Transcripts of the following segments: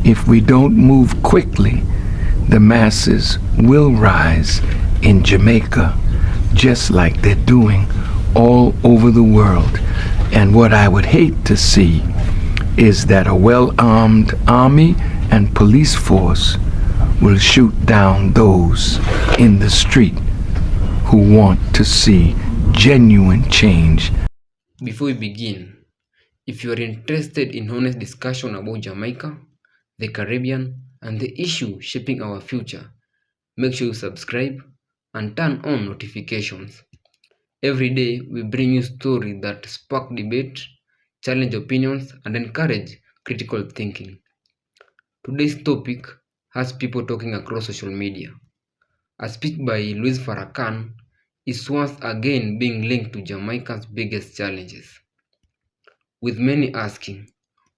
If we don't move quickly, the masses will rise in Jamaica, just like they're doing all over the world. And what I would hate to see is that a well-armed army and police force will shoot down those in the street who want to see genuine change. Before we begin, if you are interested in honest discussion about Jamaica, the Caribbean, and the issue shaping our future, make sure you subscribe and turn on notifications. Every day we bring you stories that spark debate, challenge opinions, and encourage critical thinking. Today's topic has people talking across social media. A speech by Farrakhan is once again being linked to Jamaica's biggest challenges, with many asking,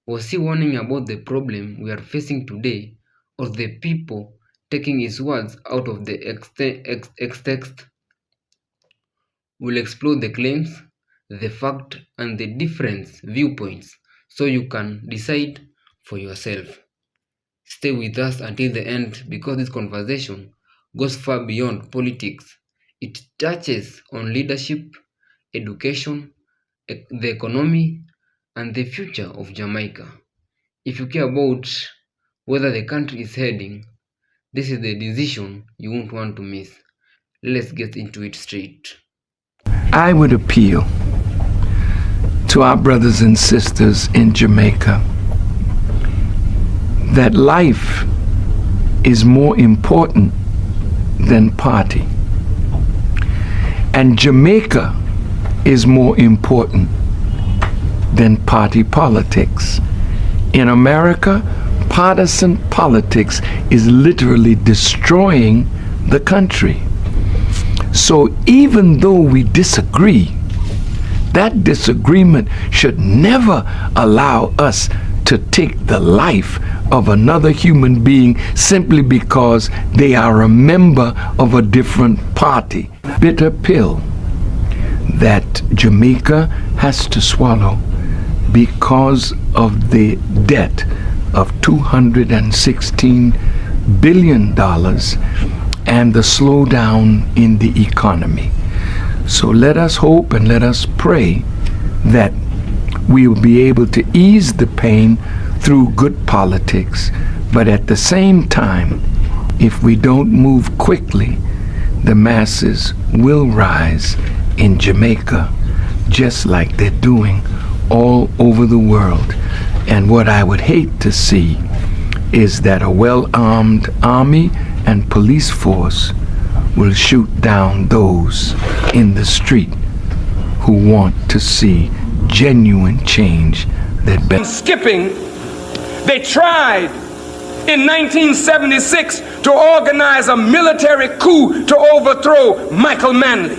was he warning about the problem we are facing today, or the people taking his words out of the text? We'll explore the claims, the fact, and the different viewpoints so you can decide for yourself. Stay with us until the end because this conversation goes far beyond politics. It touches on leadership, education, the economy, and the future of Jamaica. If you care about whether the country is heading, this is the decision you won't want to miss. Let's get into it straight. I would appeal to our brothers and sisters in Jamaica that life is more important than party, and Jamaica is more important than party politics. In America, partisan politics is literally destroying the country. So even though we disagree, that disagreement should never allow us to take the life of another human being simply because they are a member of a different party. Bitter pill that Jamaica has to swallow because of the debt of $216 billion and the slowdown in the economy. So let us hope and let us pray that we will be able to ease the pain through good politics, but at the same time, if we don't move quickly, the masses will rise in Jamaica, just like they're doing all over the world. And what I would hate to see is that a well-armed army and police force will shoot down those in the street who want to see genuine change that skipping, they tried in 1976 to organize a military coup to overthrow Michael Manley.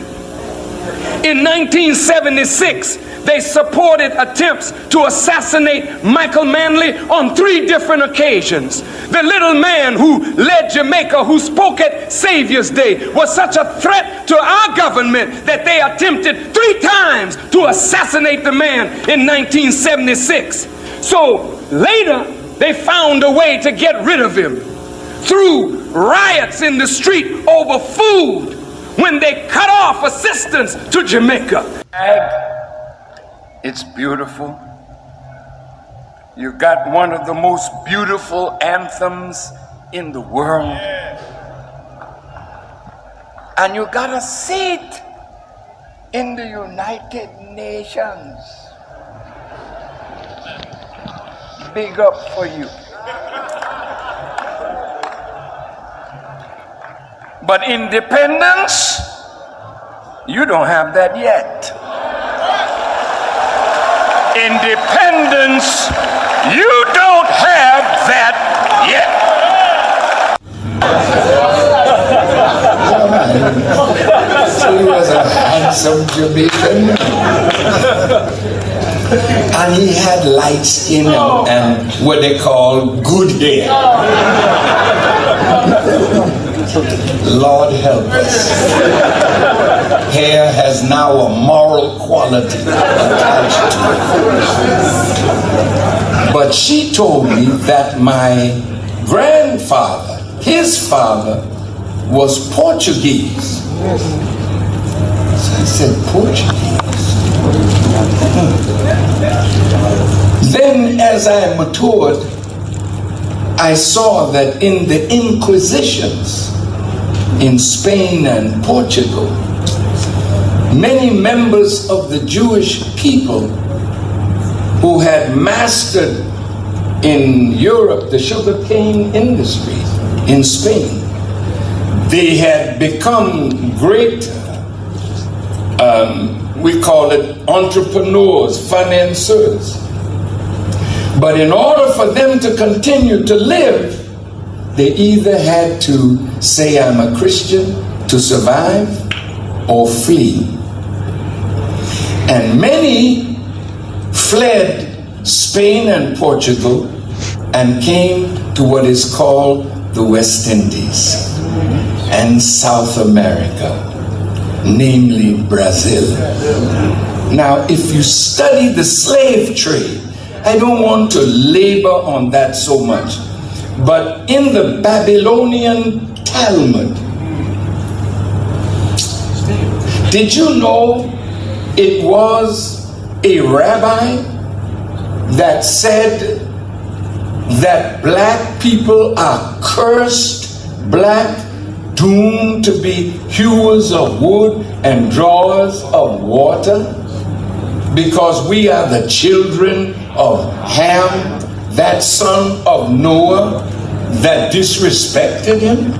In 1976, they supported attempts to assassinate Michael Manley on 3 different occasions. The little man who led Jamaica, who spoke at Savior's Day, was such a threat to our government that they attempted 3 times to assassinate the man in 1976. So later, they found a way to get rid of him through riots in the street over food when they cut off assistance to Jamaica. It's beautiful. You got one of the most beautiful anthems in the world. And you got a seat in the United Nations. Big up for you. But independence, you don't have that yet. Independence, you don't have that yet. He was a handsome Jamaican, and he had light skin and what they call good hair. Lord help us. Hair has now a moral quality attached to it. But she told me that my grandfather, his father, was Portuguese. So I said, Portuguese? Then as I matured, I saw that in the Inquisitions in Spain and Portugal, many members of the Jewish people who had mastered in Europe the sugarcane industry in Spain, they had become great, we call it entrepreneurs, financiers. But in order for them to continue to live, they either had to say, I'm a Christian to survive, or flee. And many fled Spain and Portugal and came to what is called the West Indies and South America, namely Brazil. Now, if you study the slave trade, I don't want to labor on that so much, but in the Babylonian Talmud, did you know it was a rabbi that said that black people are cursed, black, doomed to be hewers of wood and drawers of water, because we are the children of Ham, that son of Noah that disrespected him?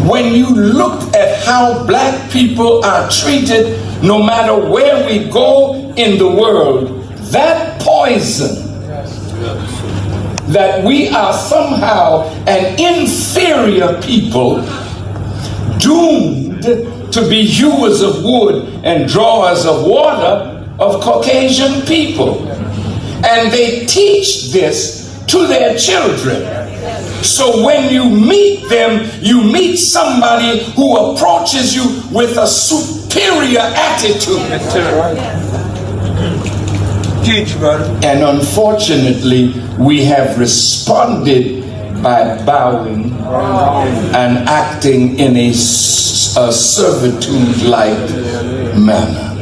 When you look at how black people are treated, no matter where we go in the world, that poison that we are somehow an inferior people, doomed to be hewers of wood and drawers of water of Caucasian people. And they teach this to their children. So when you meet them, you meet somebody who approaches you with a superior attitude. Teach, brother. And unfortunately, we have responded by bowing and acting in a servitude-like manner.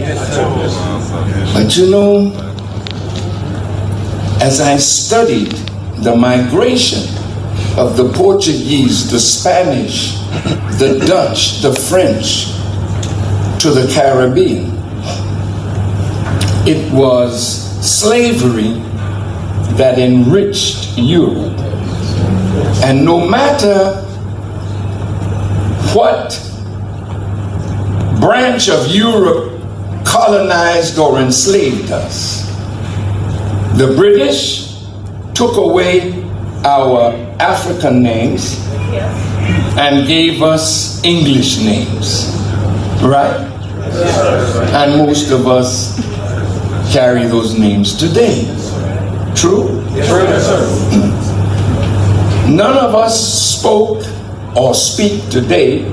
But you know, as I studied the migration of the Portuguese, the Spanish, the Dutch, the French to the Caribbean, it was slavery that enriched Europe. And no matter what branch of Europe colonized or enslaved us, the British took away our African names and gave us English names, right? And most of us carry those names today. True? None of us spoke or speak today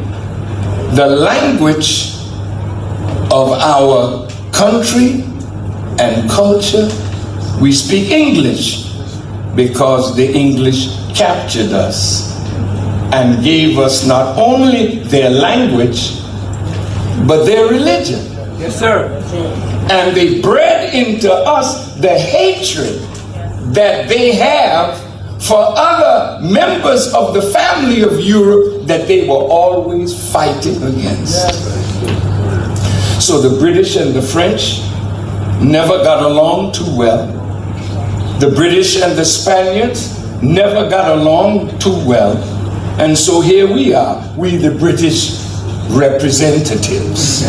the language of our country and culture. We speak English because the English captured us and gave us not only their language, but their religion. Yes, sir. And they bred into us the hatred that they have for other members of the family of Europe that they were always fighting against. So the British and the French never got along too well. The British and the Spaniards never got along too well. And so here we are, we the British representatives.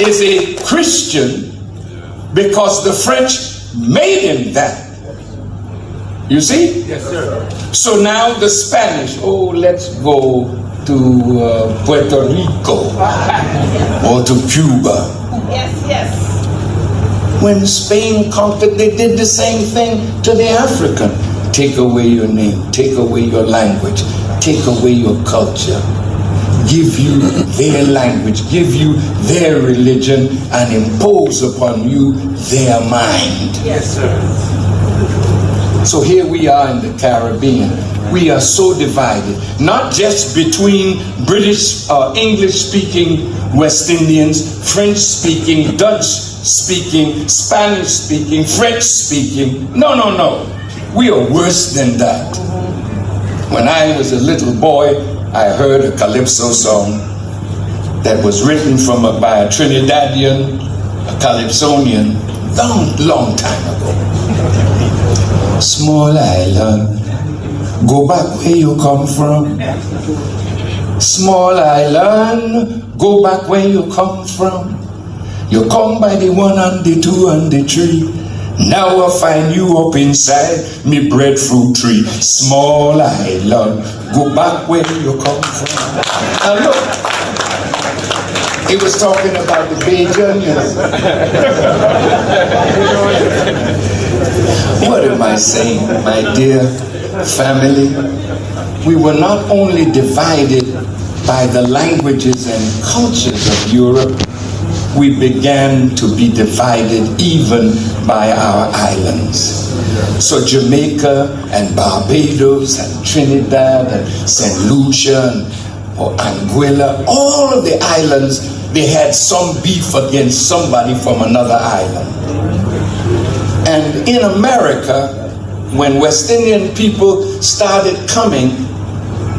Is a Christian because the French made him that. You see? Yes, sir. So now the Spanish, oh, let's go to Puerto Rico or to Cuba. Yes, yes. When Spain conquered, they did the same thing to the African. Take away your name, take away your language, take away your culture. give you their language, give you their religion, and impose upon you their mind. Yes, sir. So here we are in the Caribbean. We are so divided, not just between British or English-speaking West Indians, French-speaking, Dutch-speaking, Spanish-speaking, French-speaking. No, no, no. We are worse than that. When I was a little boy, I heard a calypso song that was written by a Trinidadian, a Calypsonian, long time ago. Small island, go back where you come from. Small island, go back where you come from. You come by the 1 and the 2 and the 3. Now I find you up inside me breadfruit tree. Small island, go back where you come from. And look, he was talking about the Bajans. What am I saying, my dear family? We were not only divided by the languages and cultures of Europe, we began to be divided even by our islands. So Jamaica and Barbados and Trinidad and St. Lucia and Anguilla, all of the islands, they had some beef against somebody from another island. And in America, when West Indian people started coming,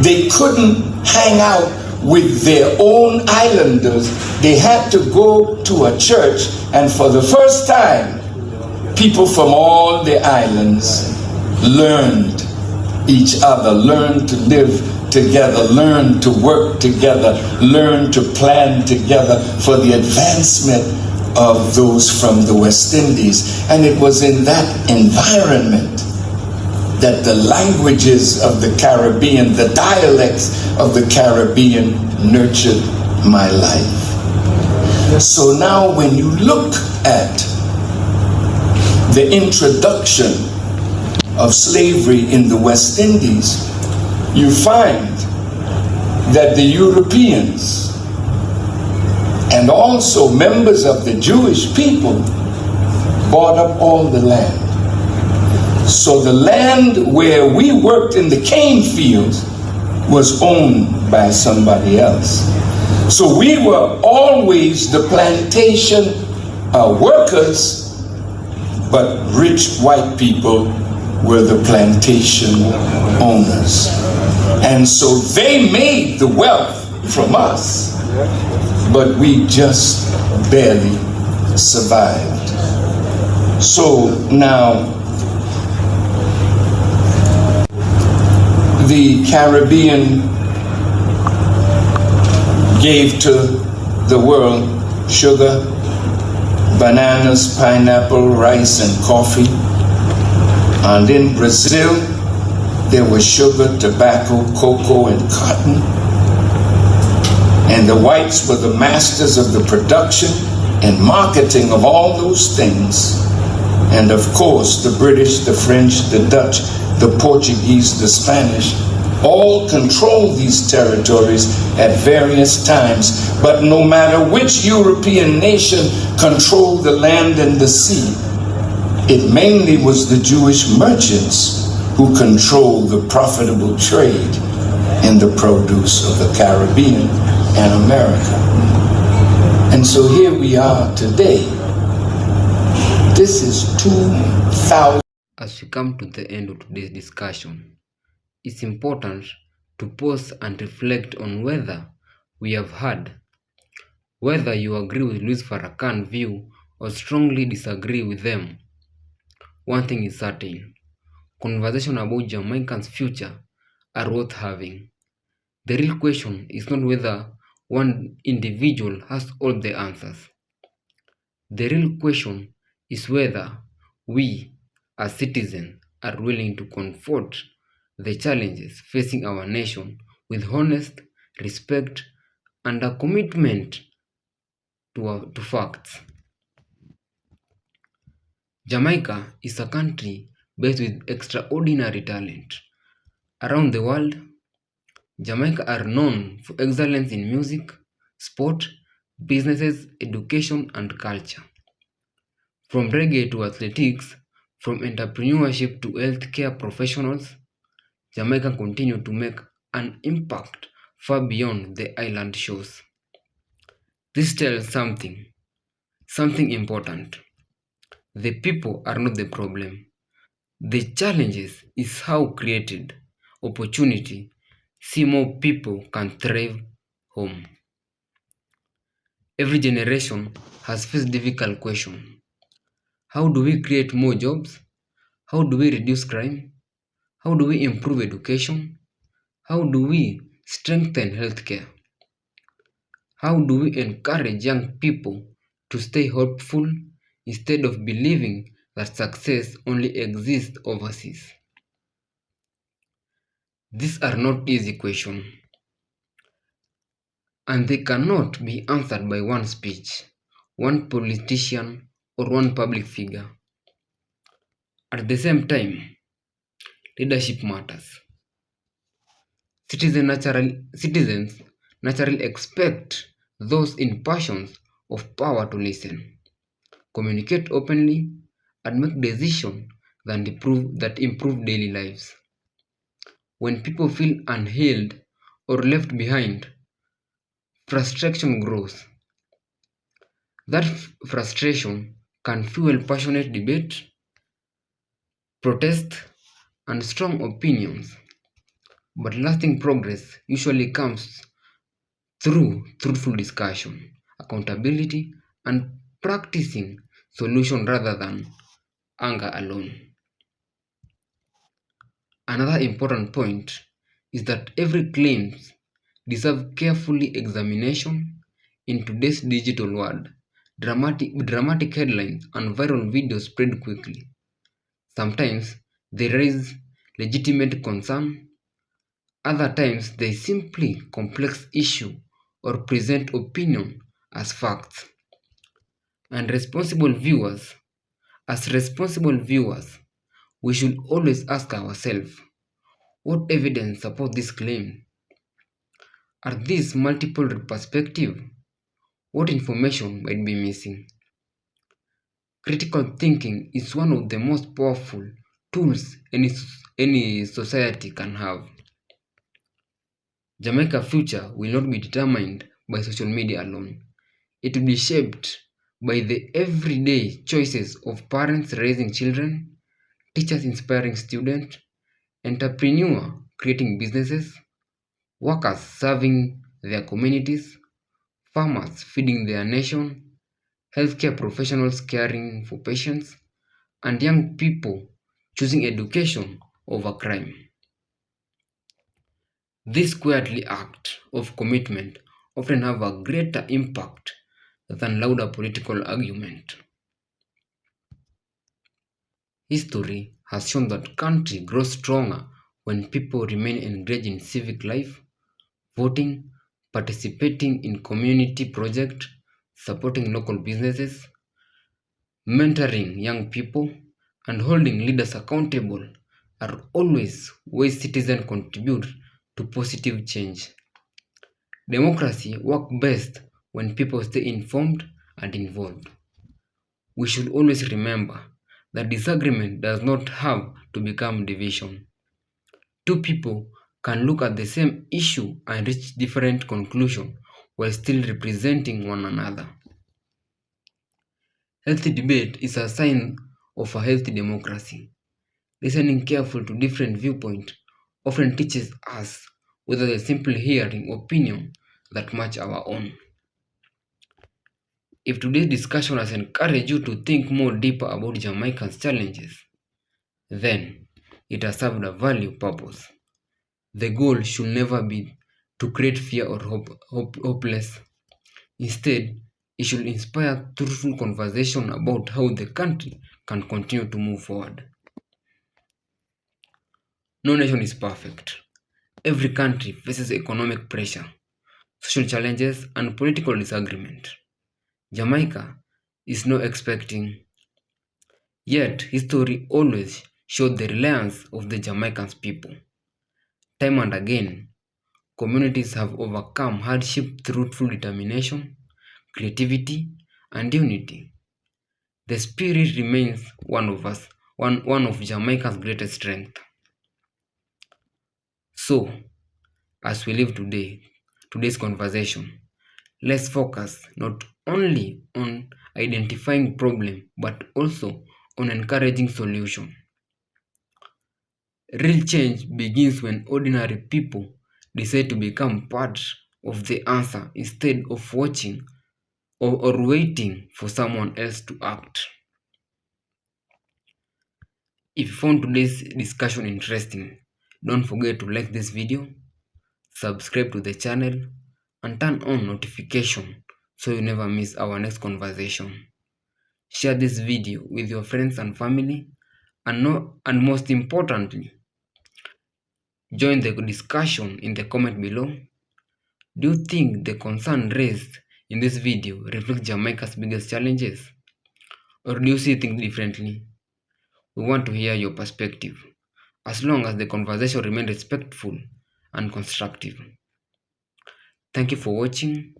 they couldn't hang out with their own islanders. They had to go to a church, and for the first time, people from all the islands learned each other, learned to live together, learned to work together, learned to plan together for the advancement of those from the West Indies. And it was in that environment that the languages of the Caribbean, the dialects of the Caribbean nurtured my life. So now when you look at the introduction of slavery in the West Indies, you find that the Europeans and also members of the Jewish people bought up all the land. So the land where we worked in the cane fields was owned by somebody else. So we were always the plantation workers, but rich white people were the plantation owners. And so they made the wealth from us, but we just barely survived. So now, the Caribbean gave to the world sugar, bananas, pineapple, rice, and coffee. And in Brazil, there was sugar, tobacco, cocoa, and cotton. And the whites were the masters of the production and marketing of all those things. And of course, the British, the French, the Dutch, the Portuguese, the Spanish, all controlled these territories at various times. But no matter which European nation controlled the land and the sea, it mainly was the Jewish merchants who controlled the profitable trade in the produce of the Caribbean and America. And so here we are today. This is 2,000. As we come to the end of today's discussion, it's important to pause and reflect on whether we have heard, whether you agree with Louis Farrakhan's view or strongly disagree with them. One thing is certain, conversations about Jamaica's future are worth having. The real question is not whether one individual has all the answers. The real question is whether we, as citizens, are willing to confront the challenges facing our nation with honest respect and a commitment to facts. Jamaica is a country based with extraordinary talent. Around the world, Jamaica are known for excellence in music, sport, businesses, education, and culture. From reggae to athletics, from entrepreneurship to healthcare professionals, Jamaica continue to make an impact far beyond the island shores. This tells something important. The people are not the problem. The challenges is how created opportunity see more people can thrive home. Every generation has faced difficult questions. How do we create more jobs? How do we reduce crime? How do we improve education? How do we strengthen healthcare? How do we encourage young people to stay hopeful instead of believing that success only exists overseas? These are not easy questions, and they cannot be answered by one speech, one politician, or one public figure. At the same time, leadership matters. Citizens naturally expect those in positions of power to listen, communicate openly, and make decisions that improve daily lives. When people feel unheard or left behind, frustration grows. That frustration can fuel passionate debate, protest, and strong opinions, but lasting progress usually comes through truthful discussion, accountability, and practicing solution rather than anger alone. Another important point is that every claim deserves carefully examination. In today's digital world. Dramatic headlines and viral videos spread quickly. Sometimes they raise legitimate concern, other times they simply complex issue or present opinion as facts. And responsible viewers, we should always ask ourselves, what evidence support this claim? Are these multiple perspectives? What information might be missing? Critical thinking is one of the most powerful tools any society can have. Jamaica's future will not be determined by social media alone. It will be shaped by the everyday choices of parents raising children, teachers inspiring students, entrepreneurs creating businesses, workers serving their communities, farmers feeding their nation, healthcare professionals caring for patients, and young people choosing education over crime. This quietly act of commitment often have a greater impact than louder political argument. History has shown that country grows stronger when people remain engaged in civic life, voting, participating in community projects, supporting local businesses, mentoring young people, and holding leaders accountable are always ways citizens contribute to positive change. Democracy works best when people stay informed and involved. We should always remember that disagreement does not have to become division. Two people can look at the same issue and reach different conclusions while still representing one another. Healthy debate is a sign of a healthy democracy. Listening carefully to different viewpoints often teaches us whether than simply hearing opinions that match our own. If today's discussion has encouraged you to think more deeper about Jamaica's challenges, then it has served a value purpose. The goal should never be to create fear or hopeless. Instead, it should inspire truthful conversation about how the country can continue to move forward. No nation is perfect. Every country faces economic pressure, social challenges, and political disagreement. Jamaica is no expecting. Yet, history always showed the reliance of the Jamaican people. Time and again, communities have overcome hardship through full determination, creativity, and unity. The spirit remains one of Jamaica's greatest strength. So, as we leave today's conversation, let's focus not only on identifying problem but also on encouraging solution. Real change begins when ordinary people decide to become part of the answer instead of watching or waiting for someone else to act. If you found today's discussion interesting, don't forget to like this video, subscribe to the channel, and turn on notification so you never miss our next conversation. Share this video with your friends and family, and most importantly, join the discussion in the comment below. Do you think the concern raised in this video reflects Jamaica's biggest challenges? Or do you see things differently? We want to hear your perspective, as long as the conversation remains respectful and constructive. Thank you for watching.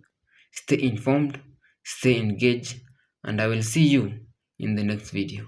Stay informed, stay engaged, and I will see you in the next video.